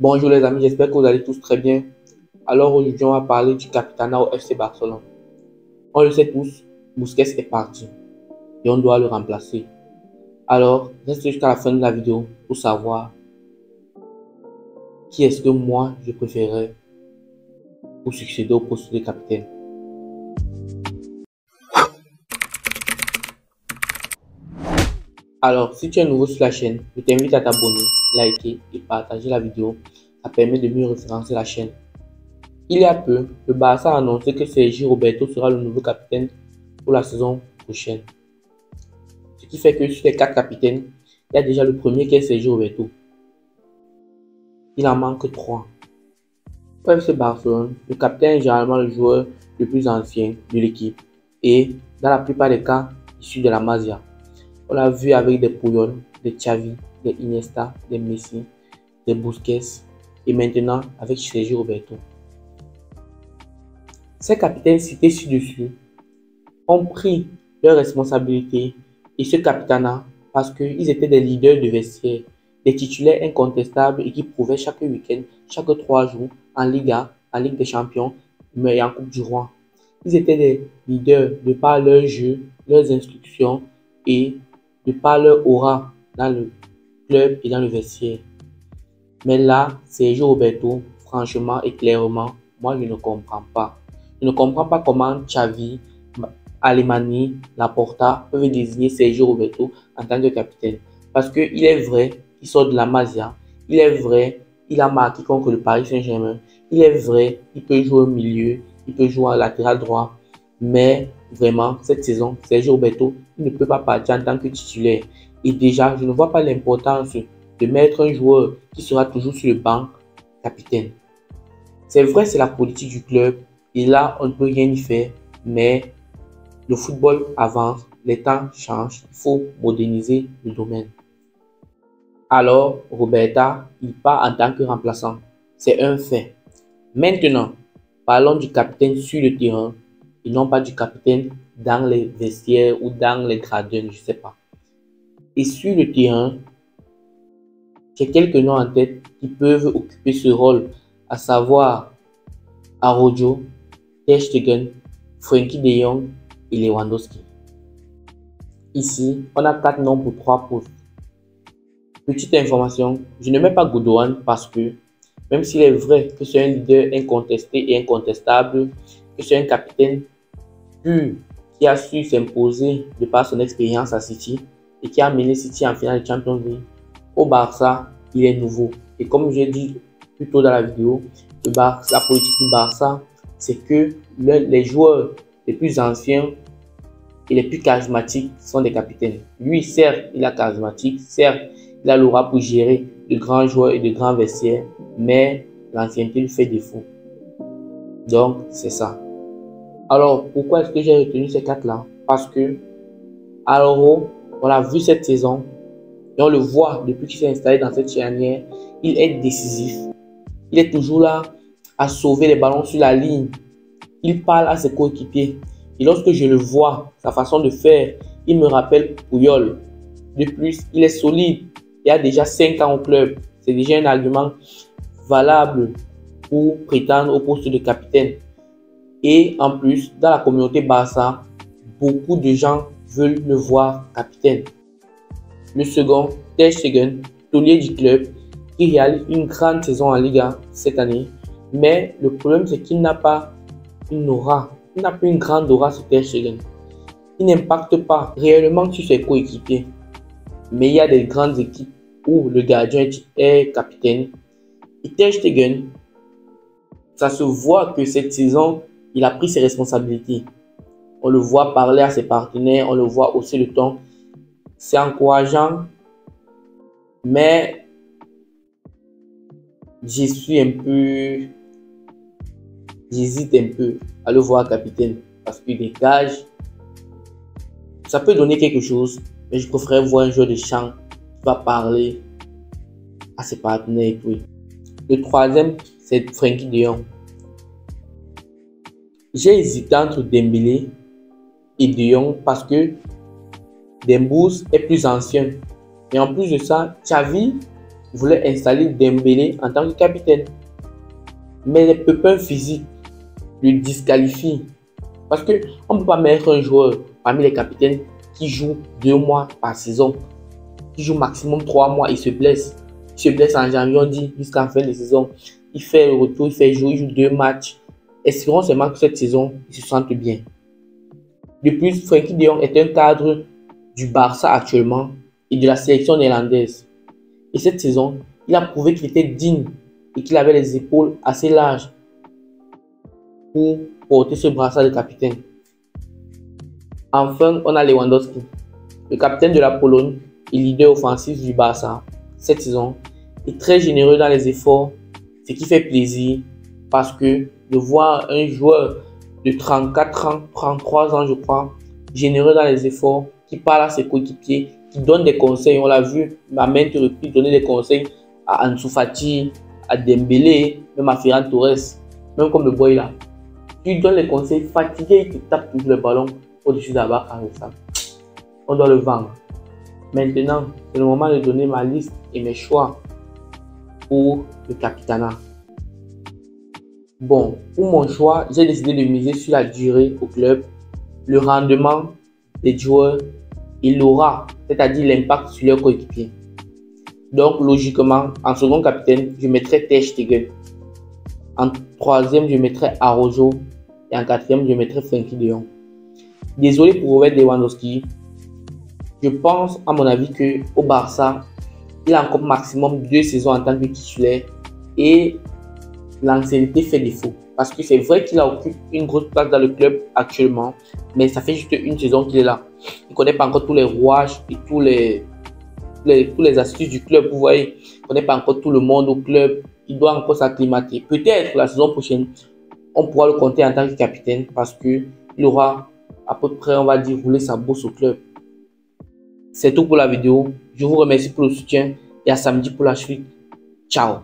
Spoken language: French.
Bonjour les amis, j'espère que vous allez tous très bien. Alors aujourd'hui, on va parler du Capitana au FC Barcelone. On le sait tous, Busquets est parti et on doit le remplacer. Alors, reste jusqu'à la fin de la vidéo pour savoir qui est-ce que moi je préférerais pour succéder au poste de capitaine. Alors, si tu es nouveau sur la chaîne, je t'invite à t'abonner, liker et partager la vidéo. Ça permet de mieux référencer la chaîne. Il y a peu, le Barça a annoncé que Sergi Roberto sera le nouveau capitaine pour la saison prochaine. Ce qui fait que sur les 4 capitaines, il y a déjà le premier qui est Sergi Roberto. Il en manque 3. Au FC Barcelone, le capitaine est généralement le joueur le plus ancien de l'équipe et dans la plupart des cas, issu de la Masia. On l'a vu avec des Puyol, des Xavi, des Iniesta, des Messi, des Busquets et maintenant avec Sergi Roberto. Ces capitaines cités ci-dessus ont pris leurs responsabilités et ce capitana parce qu'ils étaient des leaders de vestiaire, des titulaires incontestables et qui prouvaient chaque week-end, chaque 3 jours en Liga, en Ligue des Champions, mais en Coupe du Roi. Ils étaient des leaders de par leur jeu, leurs instructions et de par leur aura dans le club et dans le vestiaire. Mais là, Sergio Roberto, franchement et clairement, moi je ne comprends pas. Je ne comprends pas comment Xavi, Alemany, Laporta peuvent désigner Sergio Roberto en tant que capitaine. Parce qu'il est vrai qu'il sort de la Masia, il est vrai il a marqué contre le Paris Saint-Germain, il est vrai il peut jouer au milieu, il peut jouer à latéral droit. Mais vraiment, cette saison, Sergio Roberto il ne peut pas partir en tant que titulaire. Et déjà, je ne vois pas l'importance de mettre un joueur qui sera toujours sur le banc capitaine. C'est vrai, c'est la politique du club. Et là, on ne peut rien y faire, mais le football avance, les temps changent, il faut moderniser le domaine. Alors, Roberta, il part en tant que remplaçant. C'est un fait. Maintenant, parlons du capitaine sur le terrain et non pas du capitaine dans les vestiaires ou dans les gradins, je ne sais pas. Et sur le terrain, j'ai quelques noms en tête qui peuvent occuper ce rôle, à savoir Araujo, Ter Stegen, Frenkie de Jong et Lewandowski. Ici, on a 4 noms pour 3 postes. Petite information, je ne mets pas Gundogan parce que, même s'il est vrai que c'est un leader incontesté et incontestable, que c'est un capitaine pur qui a su s'imposer de par son expérience à City et qui a mené City en finale de Champions League, au Barça, il est nouveau. Et comme j'ai dit plus tôt dans la vidéo, la politique du Barça, c'est que les joueurs les plus anciens et les plus charismatiques sont des capitaines. Lui, certes, il est charismatique, certes, il a l'aura pour gérer de grands joueurs et de grands vestiaires, mais l'ancienneté lui fait défaut. Donc, c'est ça. Alors, pourquoi est-ce que j'ai retenu ces 4-là? Parce que, à l'Euro, on l'a vu cette saison, et on le voit depuis qu'il s'est installé dans cette charnière, il est décisif. Il est toujours là à sauver les ballons sur la ligne. Il parle à ses coéquipiers. Et lorsque je le vois, sa façon de faire, il me rappelle Puyol. De plus, il est solide. Il a déjà 5 ans au club. C'est déjà un argument valable pour prétendre au poste de capitaine. Et en plus, dans la communauté Barça, beaucoup de gens veulent le voir capitaine. Le second, Ter Stegen, taulier du club, qui réalise une grande saison en Liga cette année. Mais le problème, c'est qu'il n'a pas une aura. Il n'a pas une grande aura sur Ter Stegen. Il n'impacte pas réellement sur ses coéquipiers. Mais il y a des grandes équipes où le gardien est capitaine. Et Ter Stegen, ça se voit que cette saison, il a pris ses responsabilités. On le voit parler à ses partenaires, on le voit hausser le ton. C'est encourageant, mais j'hésite un peu à le voir capitaine parce qu'il dégage. Ça peut donner quelque chose, mais je préférerais voir un joueur de champ qui va parler à ses partenaires et tout. Le troisième, c'est Frenkie de Jong. J'ai hésité entre Dembélé et De Jong parce que Dembouz est plus ancien. Et en plus de ça, Xavi voulait installer Dembélé en tant que capitaine. Mais les pépins physiques le disqualifient. Parce qu'on ne peut pas mettre un joueur parmi les capitaines qui joue 2 mois par saison, qui joue maximum 3 mois et se blesse. Il se blesse en janvier, on dit jusqu'en fin de saison. Il fait le retour, il fait jouer, il joue 2 matchs. Espérons seulement que cette saison, il se sente bien. De plus, Frenkie de Jong est un cadre du Barça actuellement et de la sélection néerlandaise. Et cette saison, il a prouvé qu'il était digne et qu'il avait les épaules assez larges pour porter ce brassard de capitaine. Enfin, on a Lewandowski, le capitaine de la Pologne et leader offensif du Barça cette saison, est très généreux dans les efforts, ce qui fait plaisir parce que de voir un joueur de 34 ans, 33 ans je crois, généreux dans les efforts, qui parle à ses coéquipiers, qui donne des conseils, on l'a vu à maintes reprises donner des conseils à Ansu Fati, à Dembélé, même à Ferran Torres, même comme le boy là. Il donne les conseils, fatigué, il tape toujours le ballon au-dessus de la barre avec ça. On doit le vendre. Maintenant, c'est le moment de donner ma liste et mes choix pour le capitanat. Bon, pour mon choix, j'ai décidé de miser sur la durée au club, le rendement des joueurs et l'aura, c'est-à-dire l'impact sur leurs coéquipiers. Donc, logiquement, en second capitaine, je mettrai Ter Stegen. En troisième, je mettrai Araujo. Et en quatrième, je mettrai Frenkie de Jong. Désolé pour Robert Lewandowski. Je pense, à mon avis, qu'au Barça, il a encore maximum 2 saisons en tant que titulaire et l'ancienneté fait défaut. Parce que c'est vrai qu'il occupe une grosse place dans le club actuellement, mais ça fait juste une saison qu'il est là. Il ne connaît pas encore tous les rouages et tous les astuces du club. Vous voyez, il ne connaît pas encore tout le monde au club. Il doit encore s'acclimater. Peut-être la saison prochaine, on pourra le compter en tant que capitaine parce qu'il aura à peu près, on va dire, roulé sa bourse au club. C'est tout pour la vidéo. Je vous remercie pour le soutien et à samedi pour la suite. Ciao.